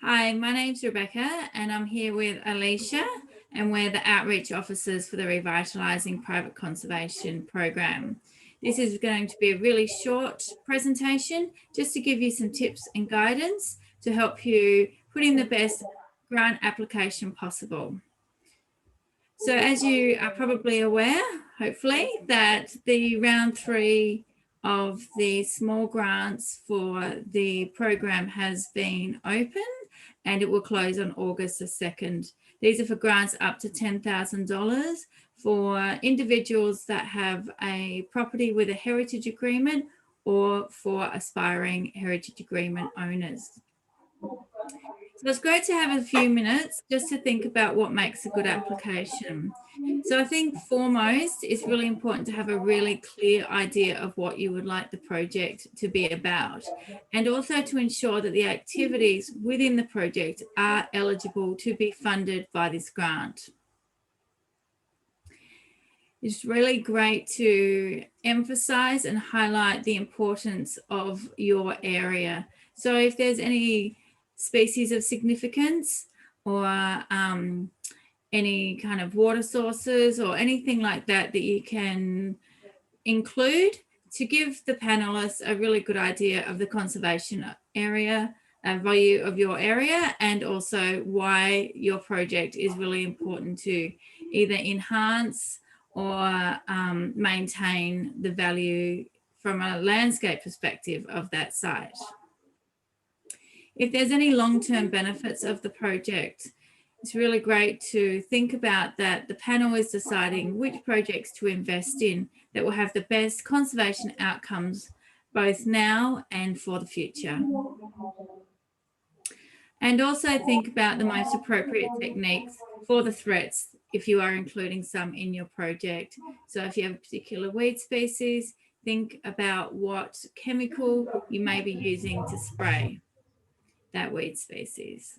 Hi, my name's Rebecca and I'm here with Aleesha and we're the outreach officers for the Revitalising Private Conservation program. This is going to be a really short presentation just to give you some tips and guidance to help you put in the best grant application possible. So as you are probably aware, hopefully, that the round 3 of the small grants for the program has been opened and it will close on August the 2nd. These are for grants up to $10,000 for individuals that have a property with a heritage agreement or for aspiring heritage agreement owners. So it's great to have a few minutes just to think about what makes a good application. So I think foremost, it's really important to have a really clear idea of what you would like the project to be about, and also to ensure that the activities within the project are eligible to be funded by this grant. It's really great to emphasize and highlight the importance of your area. So if there's any species of significance or any kind of water sources or anything like that that you can include to give the panelists a really good idea of the conservation area, value of your area, and also why your project is really important to either enhance or maintain the value from a landscape perspective of that site. If there's any long-term benefits of the project, it's really great to think about that the panel is deciding which projects to invest in that will have the best conservation outcomes both now and for the future. And also think about the most appropriate techniques for the threats if you are including some in your project. So if you have a particular weed species, think about what chemical you may be using to spray that weed species.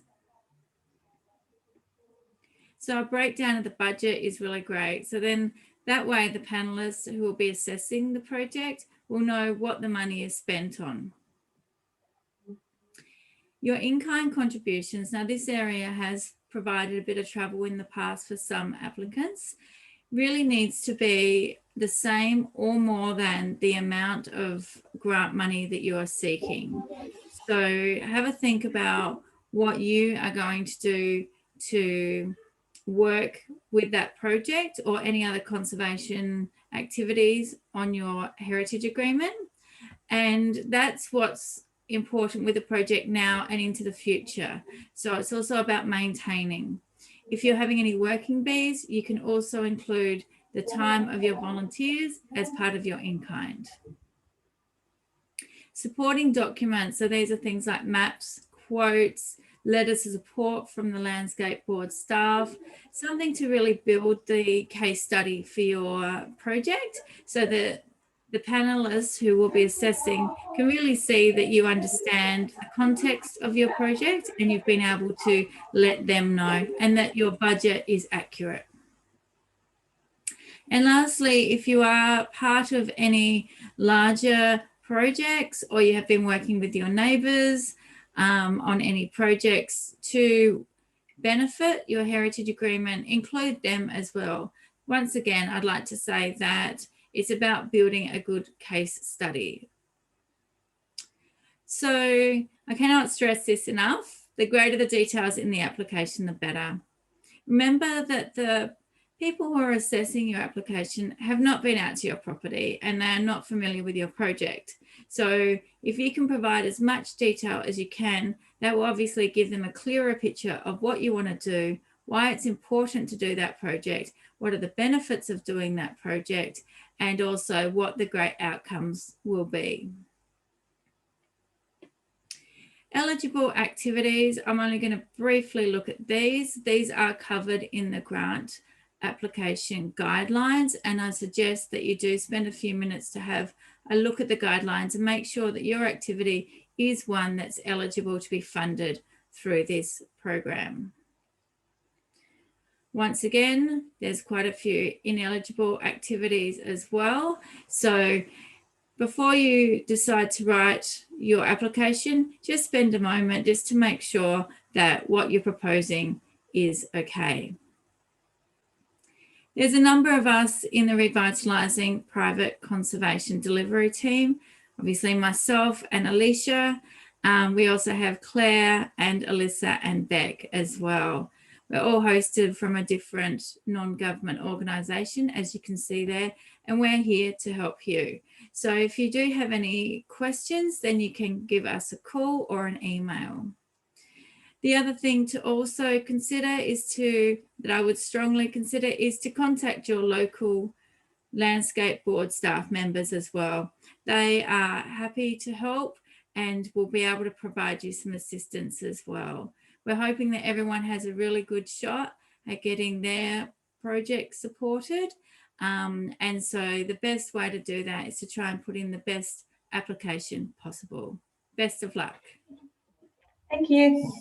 So a breakdown of the budget is really great. So then that way the panelists who will be assessing the project will know what the money is spent on. Your in-kind contributions. Now this area has provided a bit of trouble in the past for some applicants. Really needs to be the same or more than the amount of grant money that you are seeking. So have a think about what you are going to do to work with that project or any other conservation activities on your heritage agreement. And that's what's important with the project now and into the future. So it's also about maintaining. If you're having any working bees, you can also include the time of your volunteers as part of your in-kind. Supporting documents. So these are things like maps, quotes, letters of support from the landscape board staff, something to really build the case study for your project so that the panelists who will be assessing can really see that you understand the context of your project and you've been able to let them know, and that your budget is accurate. And lastly, if you are part of any larger projects or you have been working with your neighbours on any projects to benefit your heritage agreement, include them as well. Once again, I'd like to say that it's about building a good case study. So I cannot stress this enough. The greater the details in the application, the better. Remember that the people who are assessing your application have not been out to your property and they are not familiar with your project. So if you can provide as much detail as you can, that will obviously give them a clearer picture of what you want to do, why it's important to do that project, what are the benefits of doing that project, and also what the great outcomes will be. Eligible activities, I'm only going to briefly look at these. These are covered in the grant application guidelines, and I suggest that you do spend a few minutes to have a look at the guidelines and make sure that your activity is one that's eligible to be funded through this program. Once again, there's quite a few ineligible activities as well. So before you decide to write your application, just spend a moment just to make sure that what you're proposing is okay. There's a number of us in the Revitalising Private Conservation delivery team, obviously myself and Aleesha. We also have Claire and Alyssa and Beck as well. We're all hosted from a different non-government organisation, as you can see there, and we're here to help you. So if you do have any questions, then you can give us a call or an email. The other thing to also consider that I would strongly consider is to contact your local landscape board staff members as well. They are happy to help and will be able to provide you some assistance as well. We're hoping that everyone has a really good shot at getting their project supported. And so the best way to do that is to try and put in the best application possible. Best of luck. Thank you.